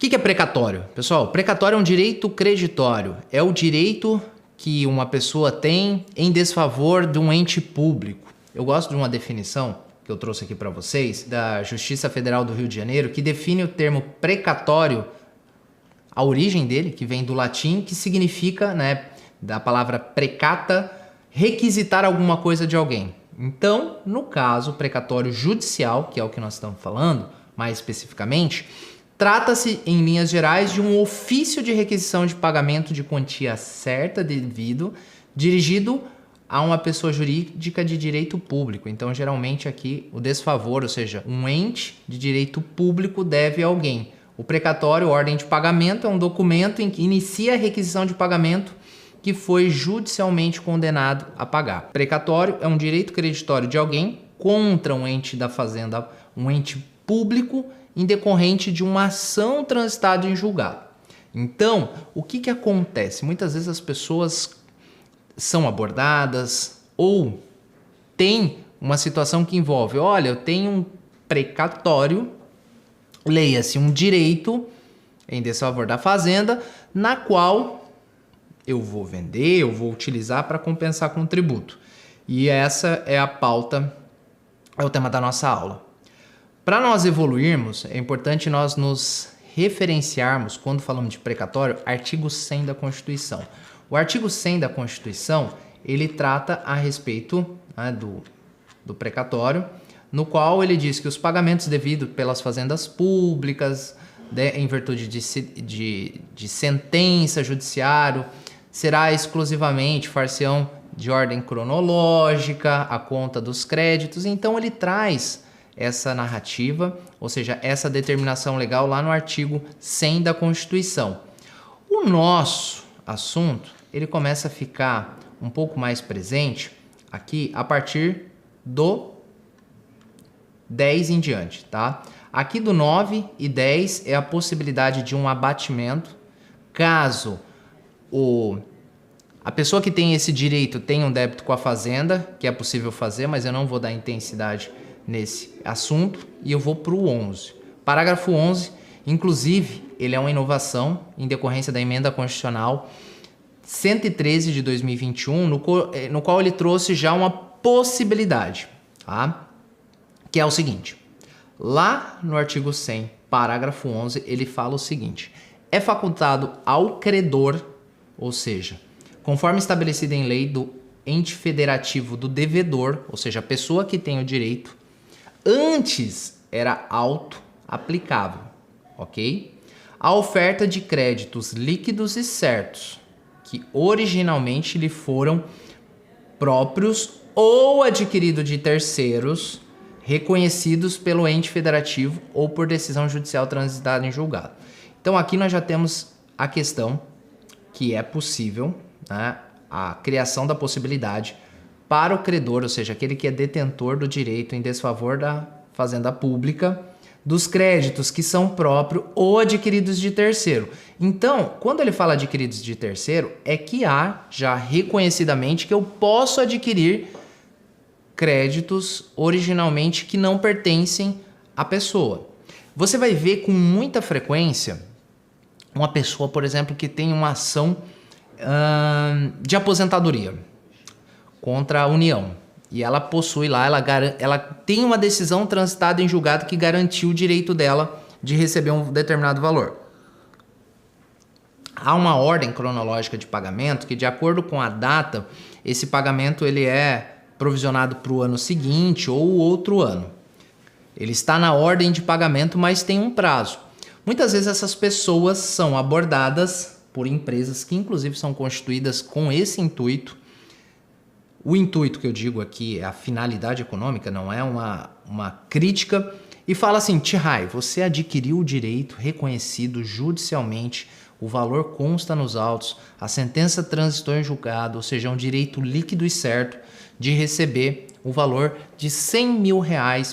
que é precatório? Pessoal, precatório é um direito creditório. É o direito que uma pessoa tem em desfavor de um ente público. Eu gosto de uma definição que eu trouxe aqui para vocês, da Justiça Federal do Rio de Janeiro, que define o termo precatório, a origem dele, que vem do latim, que significa, né, da palavra precata, requisitar alguma coisa de alguém. Então, no caso, precatório judicial, que é o que nós estamos falando, mais especificamente, trata-se, em linhas gerais, de um ofício de requisição de pagamento de quantia certa devido, dirigido a uma pessoa jurídica de direito público. Então, geralmente aqui o desfavor, ou seja, um ente de direito público deve a alguém. O precatório, ordem de pagamento, é um documento em que inicia a requisição de pagamento que foi judicialmente condenado a pagar. Precatório é um direito creditório de alguém contra um ente da fazenda, um ente público, em decorrente de uma ação transitada em julgado. Então, o que acontece? Muitas vezes as pessoas são abordadas ou tem uma situação que envolve, olha, eu tenho um precatório, leia-se um direito em desfavor da fazenda, na qual eu vou vender, eu vou utilizar para compensar com tributo. E essa é a pauta, é o tema da nossa aula. Para nós evoluirmos, é importante nós nos referenciarmos, quando falamos de precatório, artigo 100 da Constituição. O artigo 100 da Constituição, ele trata a respeito, né, do precatório, no qual ele diz que os pagamentos devidos pelas fazendas públicas, em virtude de sentença judiciária, será exclusivamente far-se-ão de ordem cronológica, a conta dos créditos. Então ele traz essa narrativa, ou seja, essa determinação legal lá no artigo 100 da Constituição. O nosso assunto, ele começa a ficar um pouco mais presente aqui a partir do 10 em diante, tá? Aqui do 9 e 10 é a possibilidade de um abatimento, caso a pessoa que tem esse direito tenha um débito com a fazenda, que é possível fazer, mas eu não vou dar intensidade nesse assunto, e eu vou para o 11. Parágrafo 11, inclusive, ele é uma inovação em decorrência da emenda constitucional 113 de 2021, no qual ele trouxe já uma possibilidade, tá? Que é o seguinte, lá no artigo 100, parágrafo 11, ele fala o seguinte, é facultado ao credor, ou seja, conforme estabelecido em lei do ente federativo do devedor, ou seja, a pessoa que tem o direito, antes era auto-aplicável, ok? A oferta de créditos líquidos e certos, que originalmente lhe foram próprios ou adquiridos de terceiros, reconhecidos pelo ente federativo ou por decisão judicial transitada em julgado. Então aqui nós já temos a questão que é possível, né, a criação da possibilidade para o credor, ou seja, aquele que é detentor do direito em desfavor da fazenda pública, dos créditos que são próprios ou adquiridos de terceiro. Então, quando ele fala adquiridos de terceiro, é que há já reconhecidamente que eu posso adquirir créditos originalmente que não pertencem à pessoa. Você vai ver com muita frequência uma pessoa, por exemplo, que tem uma ação de aposentadoria contra a União. E ela possui lá, ela tem uma decisão transitada em julgado que garantiu o direito dela de receber um determinado valor. Há uma ordem cronológica de pagamento que, de acordo com a data, esse pagamento ele é provisionado para o ano seguinte ou outro ano. Ele está na ordem de pagamento, mas tem um prazo. Muitas vezes essas pessoas são abordadas por empresas que inclusive são constituídas com esse intuito. O intuito que eu digo aqui é a finalidade econômica, não é uma crítica. E fala assim, Tihai, você adquiriu o direito reconhecido judicialmente, o valor consta nos autos, a sentença transitou em julgado, ou seja, é um direito líquido e certo de receber o valor de R$100 mil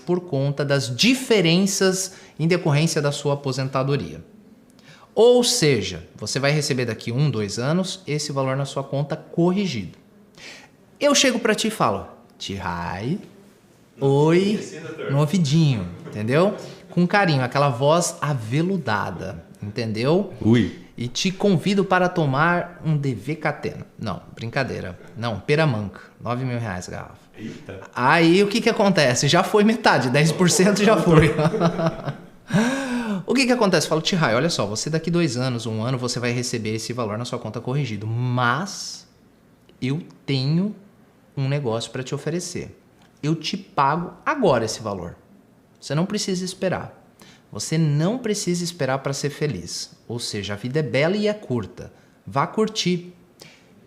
por conta das diferenças em decorrência da sua aposentadoria. Ou seja, você vai receber daqui 1, 2 anos esse valor na sua conta corrigido. Eu chego para ti e falo, Tihai, oi, no ouvidinho, entendeu? Com carinho, aquela voz aveludada. entendeu? Ui. E te convido para tomar um DV Catena. Não, brincadeira. Não, Peramanca, R$9.000 a garrafa. Eita. Aí o que acontece? Já foi metade, 10% já foi. O que acontece? Fala, Tihai, olha só, você daqui 2 anos, 1 ano, você vai receber esse valor na sua conta corrigido. Mas eu tenho um negócio para te oferecer. Eu te pago agora esse valor. Você não precisa esperar. Você não precisa esperar para ser feliz. Ou seja, a vida é bela e é curta. Vá curtir.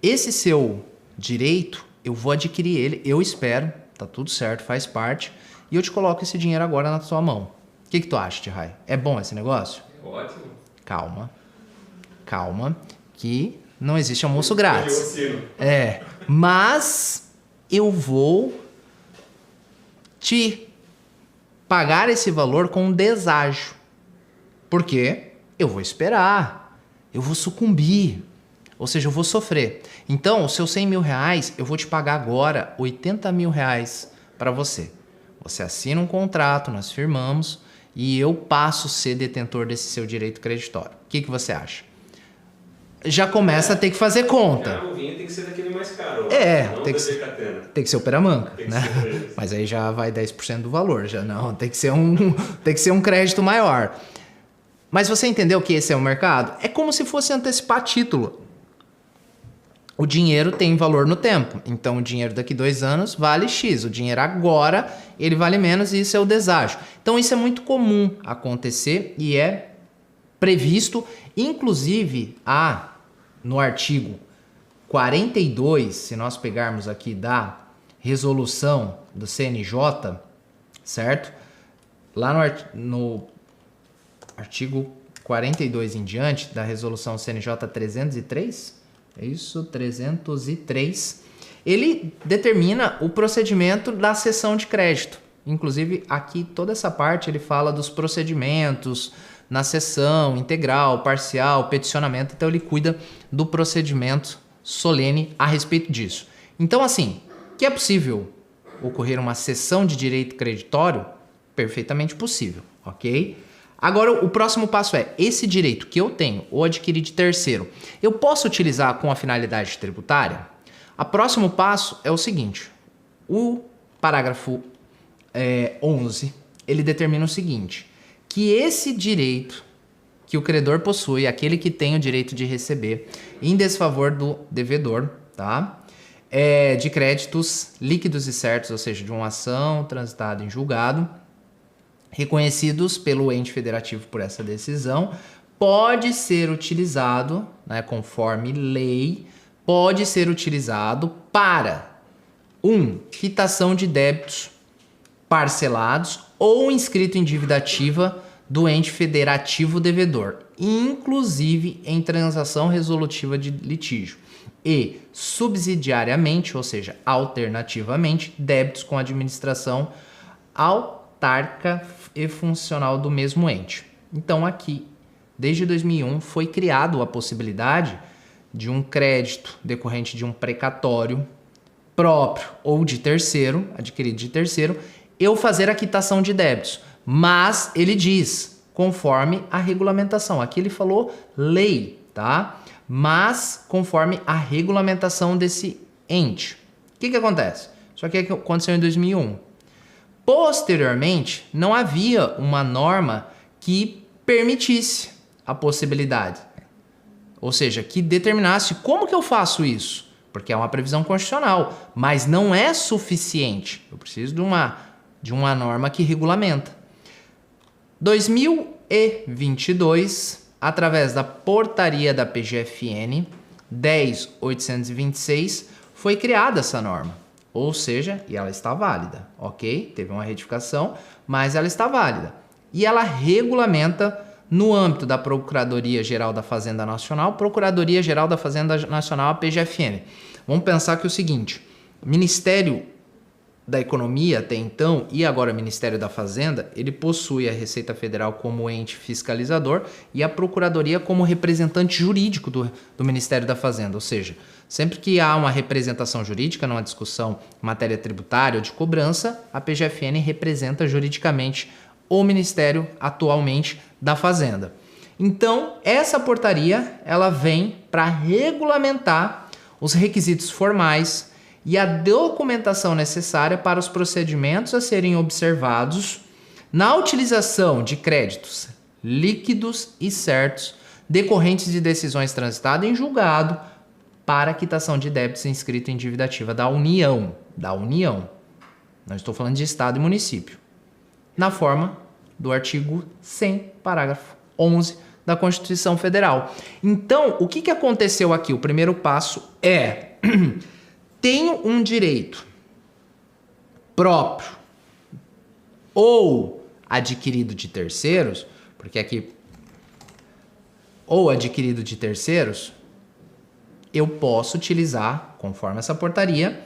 Esse seu direito, eu vou adquirir ele, eu espero, tá tudo certo, faz parte, e eu te coloco esse dinheiro agora na sua mão. O que tu acha, Tihai? É bom esse negócio? Ótimo. Calma, que não existe almoço grátis. Mas eu vou te pagar esse valor com um deságio. Por quê? Eu vou esperar, eu vou sucumbir, ou seja, eu vou sofrer. Então, os seus R$100.000, eu vou te pagar agora R$80.000 para você. Você assina um contrato, nós firmamos, e eu passo a ser detentor desse seu direito creditório. O que você acha? Já começa a ter que fazer conta. O vinho tem que ser daquele mais caro. Não tem que ser o Peramanca, né? Mas aí já vai 10% do valor, já não, tem que ser um crédito maior. Mas você entendeu que esse é o mercado? É como se fosse antecipar título. O dinheiro tem valor no tempo. Então, o dinheiro daqui 2 anos vale X. O dinheiro agora, ele vale menos e isso é o deságio. Então, isso é muito comum acontecer e é previsto, inclusive, no artigo 42, se nós pegarmos aqui da resolução do CNJ, certo? Lá no artigo 42 em diante, da resolução CNJ 303, é isso? 303. Ele determina o procedimento da cessão de crédito. Inclusive, aqui, toda essa parte, ele fala dos procedimentos na cessão integral, parcial, peticionamento. Então, ele cuida do procedimento solene a respeito disso. Então, assim, que é possível ocorrer uma cessão de direito creditório? Perfeitamente possível, ok? Agora, o próximo passo é, esse direito que eu tenho ou adquiri de terceiro, eu posso utilizar com a finalidade tributária? O próximo passo é o seguinte, o parágrafo 11, ele determina o seguinte, que esse direito que o credor possui, aquele que tem o direito de receber, em desfavor do devedor, tá? De créditos líquidos e certos, ou seja, de uma ação transitada em julgado, reconhecidos pelo ente federativo por essa decisão, pode ser utilizado, né, conforme lei, pode ser utilizado para quitação de débitos parcelados ou inscrito em dívida ativa do ente federativo devedor, inclusive em transação resolutiva de litígio, e subsidiariamente, ou seja, alternativamente, débitos com administração autárquica e funcional do mesmo ente. Então aqui, desde 2001, foi criado a possibilidade de um crédito decorrente de um precatório próprio ou de terceiro, adquirido de terceiro, eu fazer a quitação de débitos. Mas ele diz, conforme a regulamentação. Aqui ele falou lei, tá? Mas conforme a regulamentação desse ente. O que acontece? Isso aqui aconteceu em 2001. Posteriormente, não havia uma norma que permitisse a possibilidade. Ou seja, que determinasse como que eu faço isso. Porque é uma previsão constitucional, mas não é suficiente. Eu preciso de uma norma que regulamenta. 2022, através da portaria da PGFN 10.826, foi criada essa norma. Ou seja, e ela está válida, ok? Teve uma retificação, mas ela está válida. E ela regulamenta no âmbito da Procuradoria-Geral da Fazenda Nacional, Procuradoria-Geral da Fazenda Nacional, a PGFN. Vamos pensar que é o seguinte, o Ministério da Economia até então, e agora o Ministério da Fazenda, ele possui a Receita Federal como ente fiscalizador e a Procuradoria como representante jurídico do Ministério da Fazenda. Ou seja, sempre que há uma representação jurídica numa discussão em matéria tributária ou de cobrança, a PGFN representa juridicamente o Ministério atualmente da Fazenda. Então, essa portaria, ela vem para regulamentar os requisitos formais e a documentação necessária para os procedimentos a serem observados na utilização de créditos líquidos e certos decorrentes de decisões transitadas em julgado para quitação de débitos inscrito em dívida ativa da União. Não estou falando de Estado e município. Na forma do artigo 100, parágrafo 11 da Constituição Federal. Então, o que aconteceu aqui? O primeiro passo é: tenho um direito próprio ou adquirido de terceiros, porque aqui ou adquirido de terceiros, eu posso utilizar, conforme essa portaria,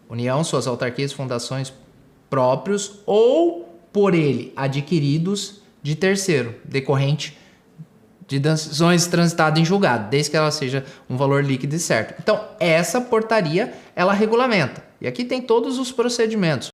União, suas autarquias, fundações próprios ou por ele adquiridos de terceiro, decorrente de decisões transitadas em julgado, desde que ela seja um valor líquido e certo. Então, essa portaria, ela regulamenta. E aqui tem todos os procedimentos.